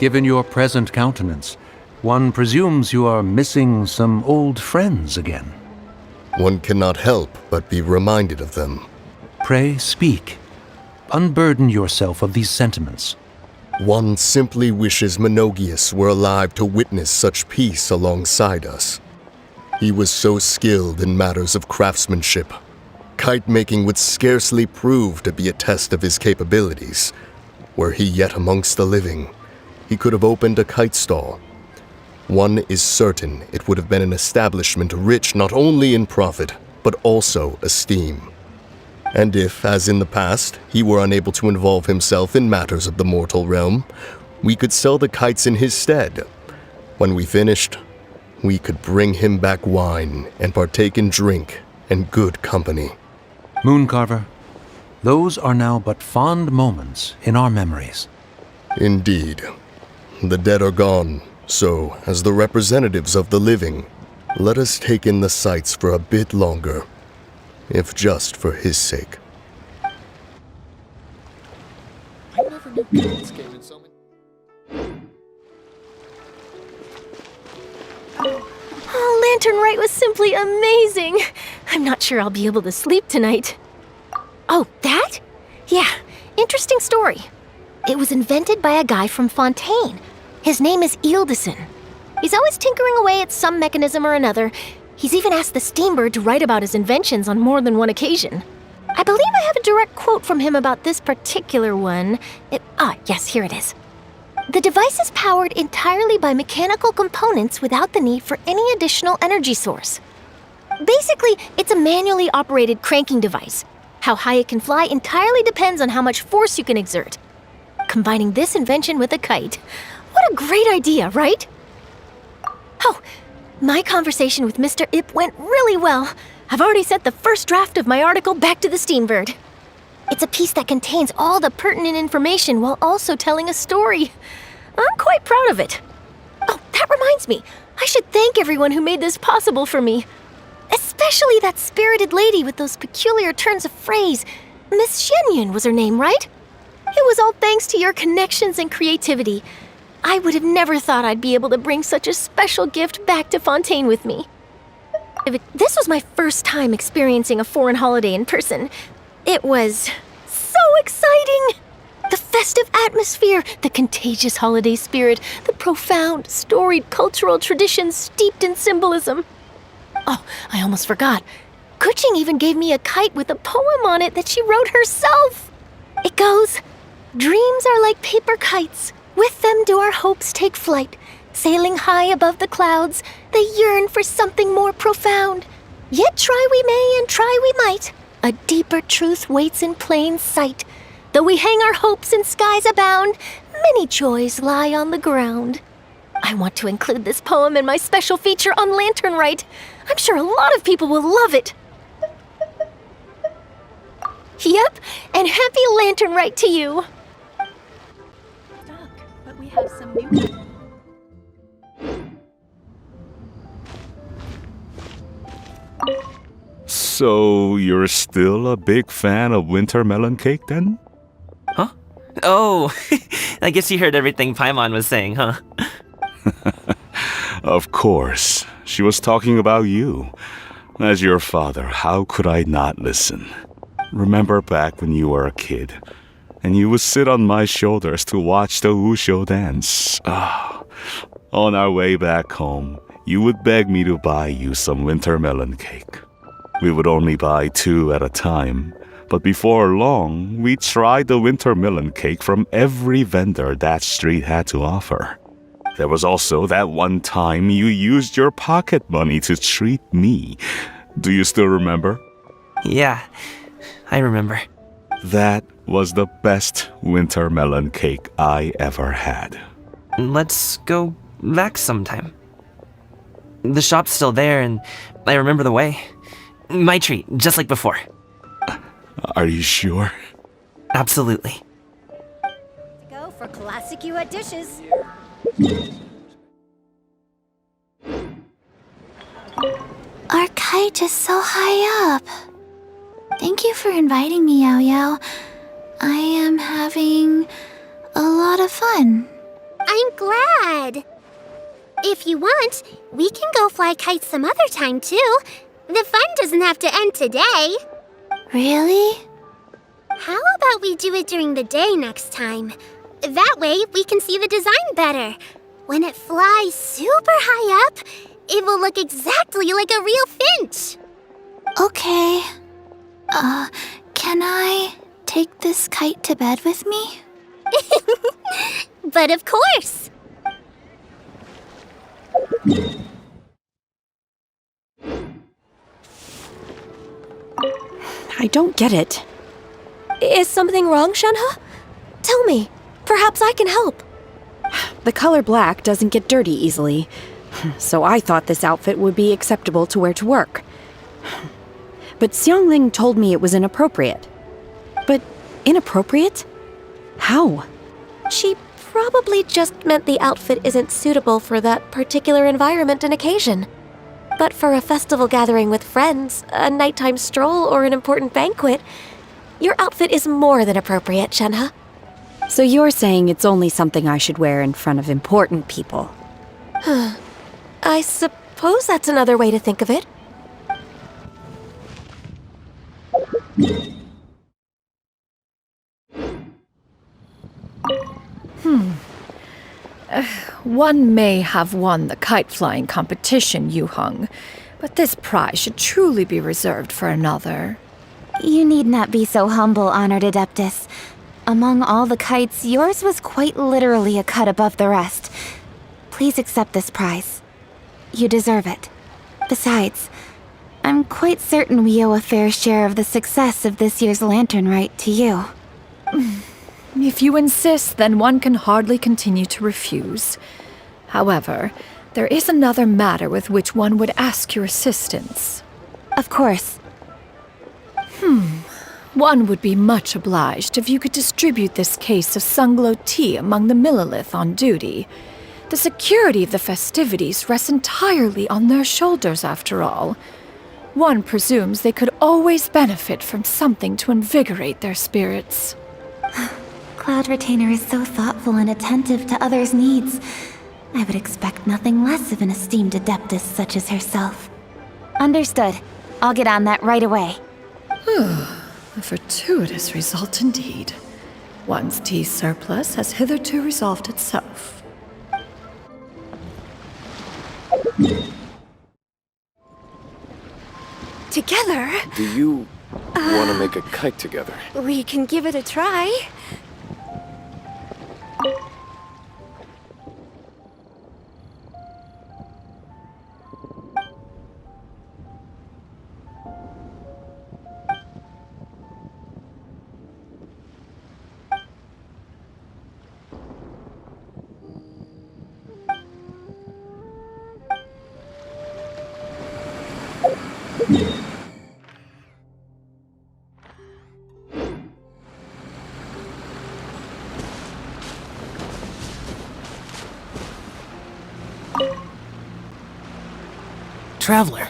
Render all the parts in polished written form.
Given your present countenance, one presumes you are missing some old friends again. One cannot help but be reminded of them. Pray speak. Unburden yourself of these sentiments. One simply wishes Menogius were alive to witness such peace alongside us. He was so skilled in matters of craftsmanship. Kite-making would scarcely prove to be a test of his capabilities. Were he yet amongst the living, he could have opened a kite stall. One is certain it would have been an establishment rich not only in profit, but also esteem. And if, as in the past, he were unable to involve himself in matters of the mortal realm, we could sell the kites in his stead. When we finished, we could bring him back wine and partake in drink and good company. Mooncarver, those are now but fond moments in our memories. Indeed. The dead are gone, so, as the representatives of the living, let us take in the sights for a bit longer, if just for his sake. I never knew kids came in so many... Oh, Lantern Rite was simply amazing. I'm not sure I'll be able to sleep tonight. Oh, that? Yeah, interesting story. It was invented by a guy from Fontaine. His name is Ildison. He's always tinkering away at some mechanism or another. He's even asked the Steambird to write about his inventions on more than one occasion. I believe I have a direct quote from him about this particular one. Yes, here it is. The device is powered entirely by mechanical components without the need for any additional energy source. Basically, it's a manually operated cranking device. How high it can fly entirely depends on how much force you can exert. Combining this invention with a kite. What a great idea, right? Oh, my conversation with Mr. Ip went really well. I've already sent the first draft of my article back to the Steambird. It's a piece that contains all the pertinent information while also telling a story. I'm quite proud of it. Oh, that reminds me. I should thank everyone who made this possible for me. Especially that spirited lady with those peculiar turns of phrase. Miss Xianyun was her name, right? It was all thanks to your connections and creativity. I would have never thought I'd be able to bring such a special gift back to Fontaine with me. This was my first time experiencing a foreign holiday in person. It was so exciting! The festive atmosphere, the contagious holiday spirit, the profound, storied cultural traditions steeped in symbolism. Oh, I almost forgot. Keqing even gave me a kite with a poem on it that she wrote herself. It goes, "Dreams are like paper kites. With them do our hopes take flight. Sailing high above the clouds, they yearn for something more profound. Yet try we may and try we might. A deeper truth waits in plain sight. Though we hang our hopes in skies abound, many joys lie on the ground." I want to include this poem in my special feature on Lantern Rite. I'm sure a lot of people will love it. Yep, and happy Lantern Rite to you. But we have some new... So, you're still a big fan of winter melon cake then? Huh? Oh, I guess you heard everything Paimon was saying, huh? Of course. She was talking about you. As your father, how could I not listen? Remember back when you were a kid, and you would sit on my shoulders to watch the Wushu dance. On our way back home, you would beg me to buy you some winter melon cake. We would only buy 2 at a time, but before long, we tried the winter melon cake from every vendor that street had to offer. There was also that one time you used your pocket money to treat me. Do you still remember? Yeah, I remember. That was the best winter melon cake I ever had. Let's go back sometime. The shop's still there, and I remember the way. My treat, just like before. Are you sure? Absolutely. Go for classic Yue dishes. Our kite is so high up. Thank you for inviting me, Yaoyao. I am having a lot of fun. I'm glad. If you want, we can go fly kites some other time, too. The fun doesn't have to end today. Really? How about we do it during the day next time? That way, we can see the design better. When it flies super high up, it will look exactly like a real finch. Okay. Can I take this kite to bed with me? But of course. I don't get it. Is something wrong, Shenhe? Tell me. Perhaps I can help. The color black doesn't get dirty easily, so I thought this outfit would be acceptable to wear to work. But Xiangling told me it was inappropriate. But inappropriate? How? She probably just meant the outfit isn't suitable for that particular environment and occasion. But for a festival gathering with friends, a nighttime stroll, or an important banquet, your outfit is more than appropriate, Shenhe. So you're saying it's only something I should wear in front of important people? I suppose that's another way to think of it. One may have won the kite-flying competition, Yu Heng, but this prize should truly be reserved for another. You need not be so humble, Honored Adeptus. Among all the kites, yours was quite literally a cut above the rest. Please accept this prize. You deserve it. Besides, I'm quite certain we owe a fair share of the success of this year's Lantern Rite to you. If you insist, then one can hardly continue to refuse. However, there is another matter with which one would ask your assistance. Of course. One would be much obliged if you could distribute this case of Sunglow tea among the Millilith on duty. The security of the festivities rests entirely on their shoulders, after all. One presumes they could always benefit from something to invigorate their spirits. Cloud Retainer is so thoughtful and attentive to others' needs. I would expect nothing less of an esteemed adeptus such as herself. Understood. I'll get on that right away. A fortuitous result indeed. One's tea surplus has hitherto resolved itself. Together? Do you want to make a kite together? We can give it a try. Traveler.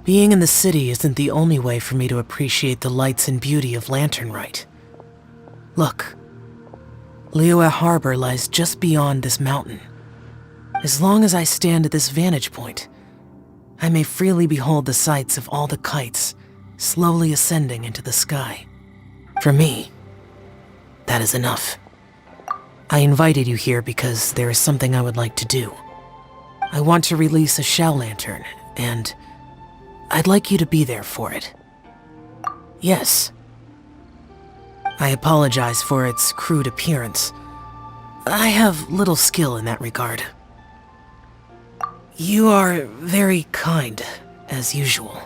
Being in the city isn't the only way for me to appreciate the lights and beauty of Lantern Rite. Look, Liyue Harbor lies just beyond this mountain. As long as I stand at this vantage point, I may freely behold the sights of all the kites slowly ascending into the sky. For me, that is enough. I invited you here because there is something I would like to do. I want to release a Xiao lantern, and I'd like you to be there for it. Yes. I apologize for its crude appearance. I have little skill in that regard. You are very kind, as usual.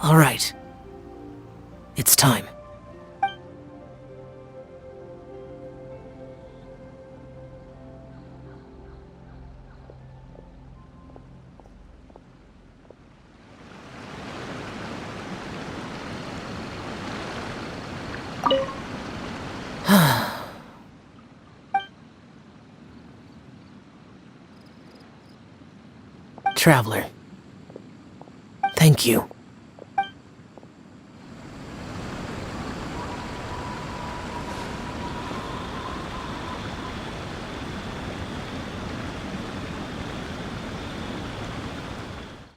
All right. It's time. Traveler, thank you.